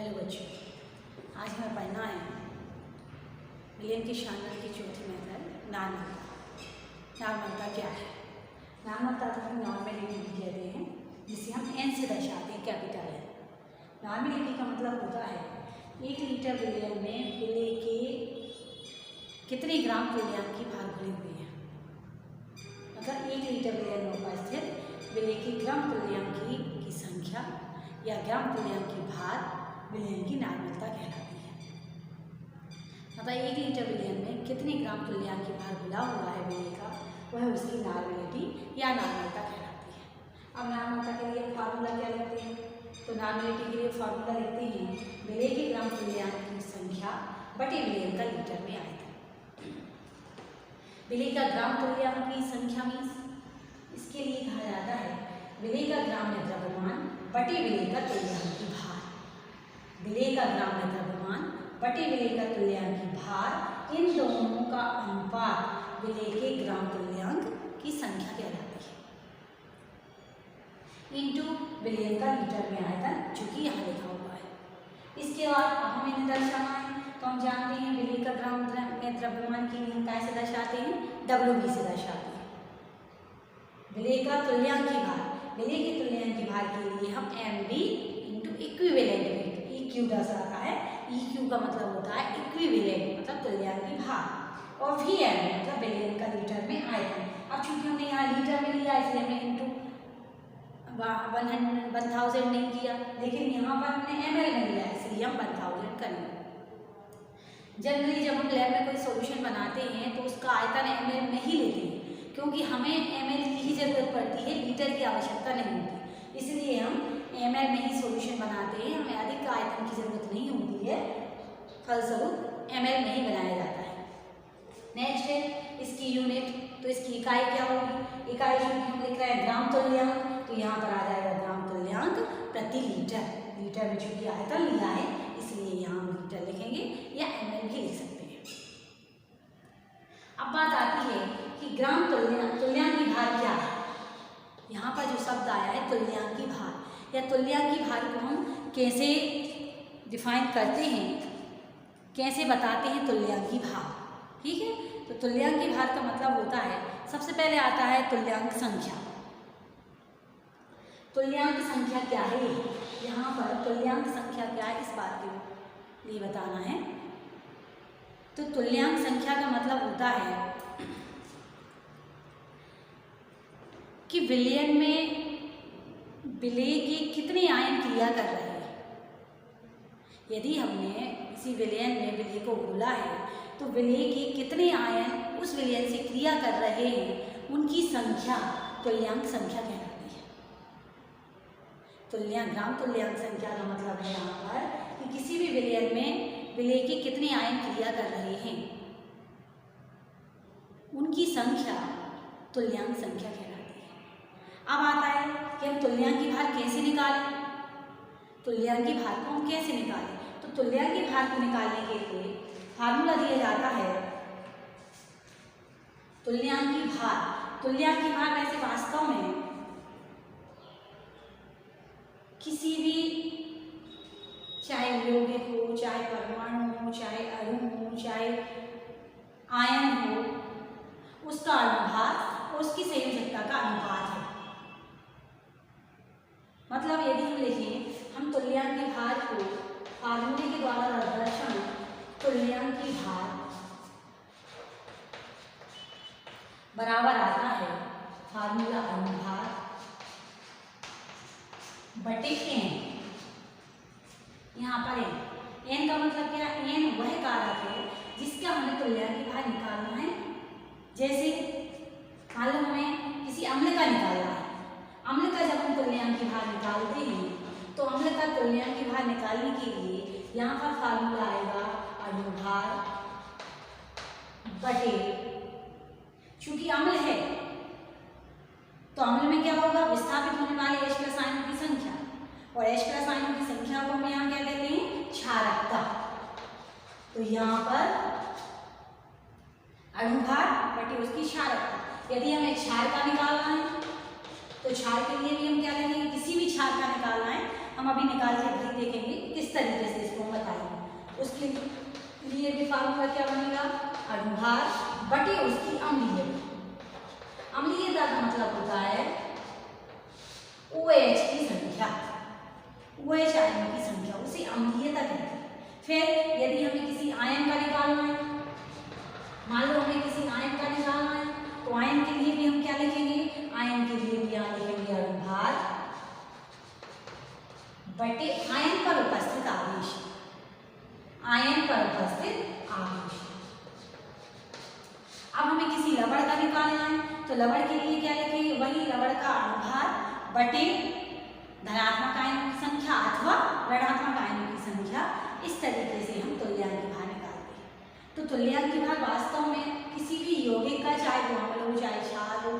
Hello बच्चों, आज हमें पढ़ना है विलियम के शानदार की चौथी मेथड नॉर्मलता। नॉर्मलता क्या है? नॉर्मलता को हम नॉर्मेलिटी कहते हैं, जिसे हम एन से दर्शाते हैं, कैपिटल है। नॉर्मेलिटी का मतलब होता है 1 लीटर विलियम में विले के कितने ग्राम तुल्यांक की भार भरे हुए हैं। मतलब 1 लीटर विलियम में उपस्थित विले के ग्राम तुल्यांक की संख्या या ग्राम तुल्यांक की भार विलियम की नॉर्मलता कहलाती है। मतलब 1 लीटर विलियम में कितने ग्राम तुल्यांक की भार मिला हुआ है विले का, वह उसकी नॉर्मेलिटी या नॉर्मलता कहलाती है। अब नॉर्मलता के लिए फार्मूला क्या लिखते हैं? तो नॉर्मेलिटी के लिए फार्मूला लिखते हैं विले के ग्राम तुल्यांक की संख्या बटे विलियम का लीटर में आयतन। विले का ग्राम तुल्यांक की संख्या मीन्स इसके लिए कहा जाता है विले का ग्राम में द्रव्यमान बटे विले का तुल्यांक की भार। विले का ग्राम में द्रव्यमान बटे विले का तुल्यांक की भार, इन दोनों का अनुपात विले के ग्राम तुल्यांक की संख्या कहलाती है, इंटू विलियम का लीटर में आयतन, जो कि यहाँ लिखा हुआ है। इसके बाद अब हमें इन्हें दर्शाना है, तो हम जानते हैं विले का ग्राम में द्रव्यमान की हम कैसे दर्शाते हैं? WB से दर्शाते हैं। विले का तुल्यांक की भार, विले के तुल्यांक की भार के लिए हम MB into equivalent weight EQ दर्शाता है। EQ का मतलब होता है इक्विवेलेंट, मतलब तुल्यांक की भार, और VM मतलब विलियम का लीटर में आयतन। अब चूंकि हमने यहाँ लीटर में लिया इसलिए हमने इंटू 1000 नहीं किया, लेकिन यहाँ पर हमने ml में लिया इसलिए हम 1000 करेंगे। जनरली जब हम लैब में कोई सॉल्यूशन बनाते हैं तो उसका आयतन ml में ही लेते हैं, क्योंकि हमें ml की ही जरूरत पड़ती है, लीटर की आवश्यकता नहीं होती। इसलिए हम ml में ही सॉल्यूशन बनाते हैं, हमें अधिक आयतन की जरूरत नहीं होती है, फलस्वरूप ml में ही बनाया जाता है। नेक्स्ट है इसकी यूनिट, तो इसकी इकाई क्या होगी? इकाई चूंकि हम लिख रहे हैं ग्राम तुल्यांक, तो यहाँ पर आ जाएगा ग्राम तुल्यांक प्रति लीटर। लीटर में चूंकि आयतन लिया है इसलिए यहाँ हम लीटर लिखेंगे या ml भी लिख सकते हैं। अब बात आती है कि ग्राम तुल्यांक की भार क्या है। यहाँ पर जो शब्द आया है तुल्यांक की भार या तुल्यांक की भार को हम कैसे डिफाइन करते हैं, कैसे बताते हैं तुल्यांक की भार, ठीक है। तो तुल्यांक की भार का मतलब होता है, सबसे पहले आता है तुल्यांक संख्या। तुल्यांक संख्या क्या है? यहाँ पर तुल्यांक संख्या क्या है इस बात के लिए बताना है। तो तुल्यांक संख्या का मतलब होता है कि विलियन में विले के कितने आयन क्रिया कर रहे हैं। यदि हमने किसी विलियन में विले को घोला है तो विले के कितने आयन उस विलियन से क्रिया कर रहे हैं, उनकी संख्या तुल्यांक संख्या कहलाती है। तुल्यांक ग्राम तुल्यांक संख्या का मतलब है यहाँ पर कि किसी भी विलियन में विले के कितने आयन क्रिया कर रहे हैं, उनकी संख्या तुल्यांक संख्या कहलाती है। अब आता है कि हम तुल्यांक की भार कैसे निकालें। तुल्यांक की भार को हम कैसे निकालें? तो तुल्यांक की भार को निकालने के लिए फार्मूला दिया जाता है तुल्यांक की भार। तुल्यांक की भार वैसे वास्तव में किसी भी, चाहे यौगिक हो, चाहे परमाणु हो, चाहे अणु हो, चाहे आयन हो, उसका अनुभार और उसकी संयोजकता का अनुपात है। मतलब यदि हम लिखें हम तुल्यांक की भार को फार्मूले के द्वारा दर्शाएं, तुल्यांक की भार बराबर आता है फार्मूला अनुभार बटे n। यहाँ पर n का मतलब क्या? n वह कारक है जिसका हमें तुल्यांक की भार निकालना है। जैसे मान लो हमें किसी अम्ल का निकालना है, अम्ल का जब हम तुल्यांक की भार निकालते हैं तो अम्ल का तुल्यांक की भार निकालने के लिए यहाँ पर फार्मूला आएगा अनुभार बटे, चूंकि अम्ल है तो अम्ल में क्या होगा? विस्थापित होने वाले H+ आयनों की संख्या, और H+ आयनों की संख्या को हम यहाँ क्या कहते हैं? क्षारकता। तो यहाँ पर अनुभार बटे उसकी क्षारकता। यदि हमें क्षार का निकालना है तो क्षार के लिए भी हम क्या करेंगे? किसी भी क्षार का निकालना है हम अभी निकाल के भी देखेंगे किस तरीके से इसको हम बताएंगे। उसके लिए भी फार्मूला क्या बनेगा, अनुभार बटे उसकी अम्लीयता। अम्लीयता का मतलब होता है OH की संख्या, OH आयन की संख्या, उसे अम्लीयता कहते हैं। फिर यदि हमें किसी आयन का निकालना है, मान लो हमें किसी आयन का निकालना है, तो आयन के लिए भी हम क्या लिखेंगे, आयन के लिए भी यहाँ लिखेंगे अनुभार बटे आयन पर उपस्थित आवेश, आयन पर उपस्थित आवेश। अब हमें किसी लवण का निकालना है, तो लवण के लिए क्या लिखेंगे, वही लवण का अनुभार बटे धनात्मक आयनों की संख्या अथवा ऋणात्मक आयनों की संख्या। इस तरीके से हम तुल्यांक भार निकालते हैं। तो तुल्यांक भार वास्तव में किसी भी यौगिक का, चाहे वो अम्ल हो चाहे क्षार हो,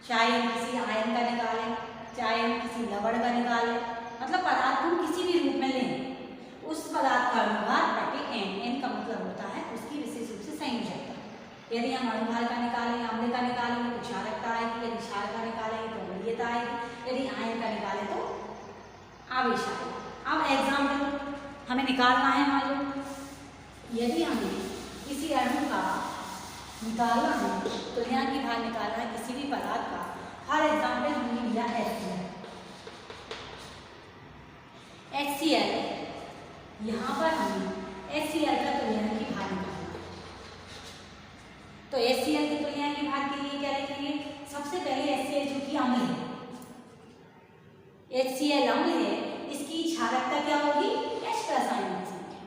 चाहे हम किसी आयन का निकालें, चाहे हम किसी लवण का निकालें, मतलब पदार्थ हम किसी भी रूप में लें, उस पदार्थ का अनुभार बटे n का मतलब होता है उसकी विशेष रूप से संयोजकता। यदि हम अनुभार का निकालें, अम्ल का निकालेंगे तो क्षारकता आएगी, यदि क्षार का निकालेंगे तो अम्लीयता आएगी, यदि आयन का निकालें तो आवेश आएगा। अब एग्जाम्पल हमें निकालना है, मान लो यदि हमें किसी अणु का निकालना है, तुल्यांक भार निकालना है किसी भी पदार्थ का, फॉर एग्जाम्पल हमने लिया HCl, यहाँ पर हमें HCl का तुल्यांक भार निकालना है। तो HCl के तुल्यांक भार के लिए क्या लिखेंगे, सबसे पहले HCl जो कि अम्ल है, HCl अम्ल है, इसकी क्षारकता क्या होगी, H+ आयनों की संख्या।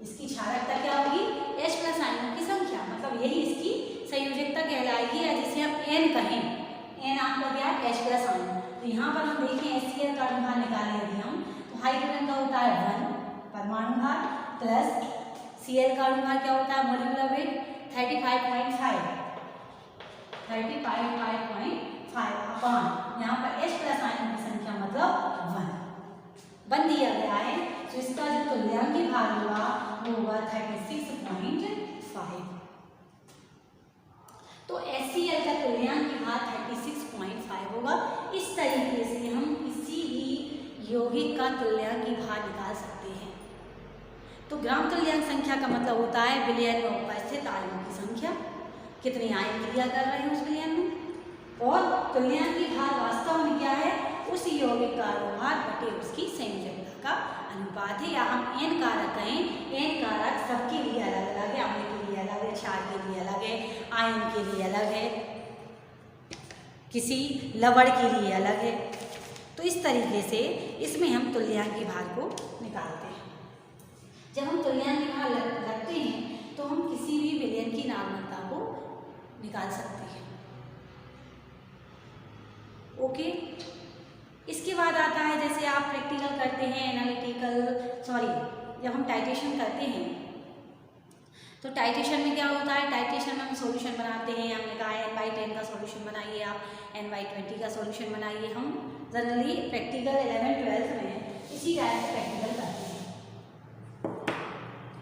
इसकी क्षारकता क्या होगी, H+ आयनों की संख्या, मतलब यही इसकी संयोजकता कहलाएगी, या जिसे हम N कहें। N आपका क्या है, H+ आयन। तो यहाँ पर हम देखें HCl का अनुभार निकालें यदि हम, तो हाइड्रोजन का होता है 1 परमाणु भार, प्लस Cl का अनुभार क्या होता है, मॉलिक्यूलर वेट 35.5 अपान यहाँ पर H+ आयनों की संख्या मतलब 1 बन दिया गया है। तो इसका जो तुल्यांक भार होगा वो होगा 36.5। तो HCl का तुल्यांक भार 36.5 होगा। इस तरीके से हम किसी भी यौगिक का तुल्यांक भार निकाल सकते हैं। तो ग्राम तुल्यांक संख्या का मतलब होता है विलयन में उपस्थित आयनों की संख्या, कितने आयन क्रिया कर रहे हैं उस विलयन में, और तुल्यांक भार वास्तव में क्या है, उस यौगिक का अनुभार बटे उसकी संयोजकता का अनुपात है, या हम n कारक कहें। n कारक सबके लिए अलग अलग है, अम्ल के लिए अलग है, क्षार के लिए अलग है, आयन के लिए अलग है, किसी लवण के लिए अलग है। तो इस तरीके से इसमें हम तुल्यांक भार को निकालते हैं। जब हम तुल्यांक भार रखते हैं तो हम किसी भी विलयन की नार्मलता को निकाल सकते हैं। ओके, इसके बाद आता है, जैसे आप प्रैक्टिकल करते हैं, जब हम टाइट्रेशन करते हैं तो टाइट्रेशन में क्या होता है, टाइट्रेशन में हम सॉल्यूशन बनाते हैं। हमने कहा N/10 का सॉल्यूशन बनाइए, आप N/20 का सॉल्यूशन बनाइए। हम जनरली प्रैक्टिकल 11th-12th में इसी टाइप से प्रैक्टिकल करते हैं।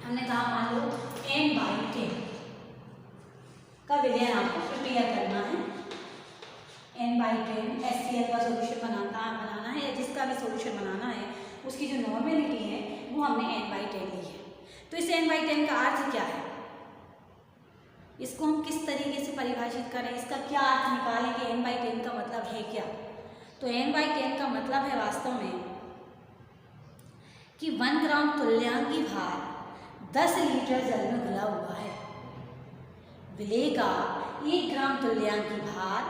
हमने कहा मान लो N/10 का विलयन आपको प्रिपेयर करना है, N/10 HCl का सॉल्यूशन बनाना है, या जिसका भी सॉल्यूशन बनाना है उसकी जो नॉर्मेलिटी है वो हमने N/10 ली है। तो इस N/10 का अर्थ क्या है, इसको हम किस तरीके से परिभाषित करें, इसका क्या अर्थ निकालें कि N/10 का मतलब है क्या। तो N/10 का मतलब है वास्तव में कि 1 ग्राम तुल्यांक भार 10 लीटर जल में घुला हुआ है। विलेय का 1 ग्राम तुल्यांक भार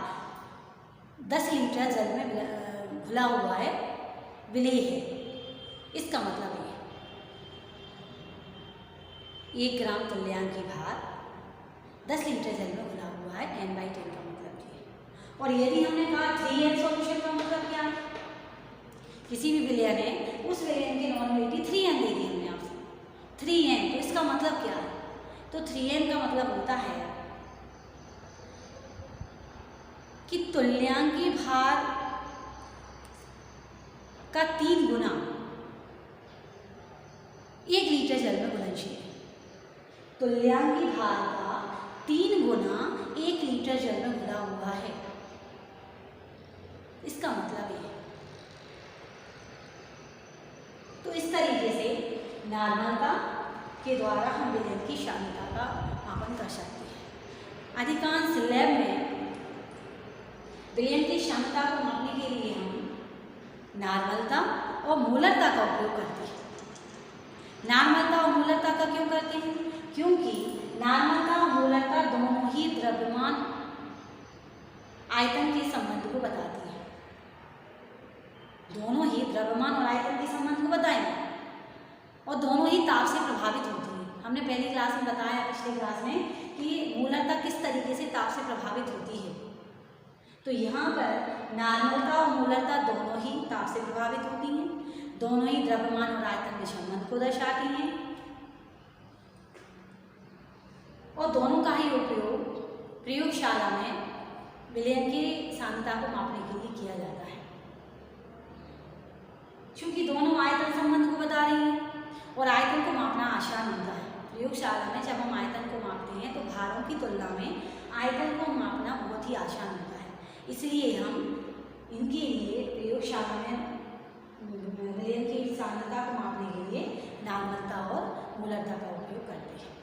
10 लीटर जल में घुला हुआ है, विलेय है। इसका मतलब है 1 ग्राम तुल्यांक भार 10 लीटर जल में घुला हुआ है, N/10 का मतलब ये है। और यदि हमने कहा 3n सॉल्यूशन का मतलब क्या है, किसी भी विलयन है उस विलयन की नॉर्मेलिटी 3n दे दी हमने आपसे, 3n, तो इसका मतलब क्या है, तो 3n का मतलब होता है कि तुल्यांक भार का 3 गुना 1 लीटर जल में घुलनशील है। तुल्यांक भार का 3 गुना 1 लीटर जल में घुला हुआ है, इसका मतलब ये है। तो इस तरीके से नॉर्मलता के द्वारा हम विलयन की शांतता का मापन कर सकते हैं। अधिकांश लैब में विलयन की शांतता को मापने के लिए हम नॉर्मलता और मूलरता का उपयोग करते हैं। नॉर्मलता और मूलरता का क्यों करते हैं? क्योंकि नॉर्मलता और मूलरता दोनों ही द्रव्यमान आयतन के संबंध को बताती है। दोनों ही द्रव्यमान और आयतन के संबंध को बताएंगे और दोनों ही ताप से प्रभावित होती है। हमने पहली क्लास में बताया, पिछली क्लास में, कि मूलरता किस तरीके से ताप से प्रभावित होती है। तो यहाँ पर नॉर्मलता और मूलरता दोनों ही ताप से प्रभावित होती हैं, दोनों ही द्रव्यमान और आयतन के संबंध को दर्शाती हैं और दोनों का ही उपयोग प्रयोगशाला में विलयन की शांतता को मापने के लिए किया जाता है। क्योंकि दोनों आयतन संबंध को बता रही हैं और आयतन को मापना आसान होता है। प्रयोगशाला में जब हम आयतन को मापते हैं तो भारों की तुलना में आयतन को मापना बहुत ही आसान होता है। इसलिए हम इनके लिए प्रयोगशाला में विलयन की शांतता को मापने के लिए नॉर्मलता और मूलरता का उपयोग करते हैं।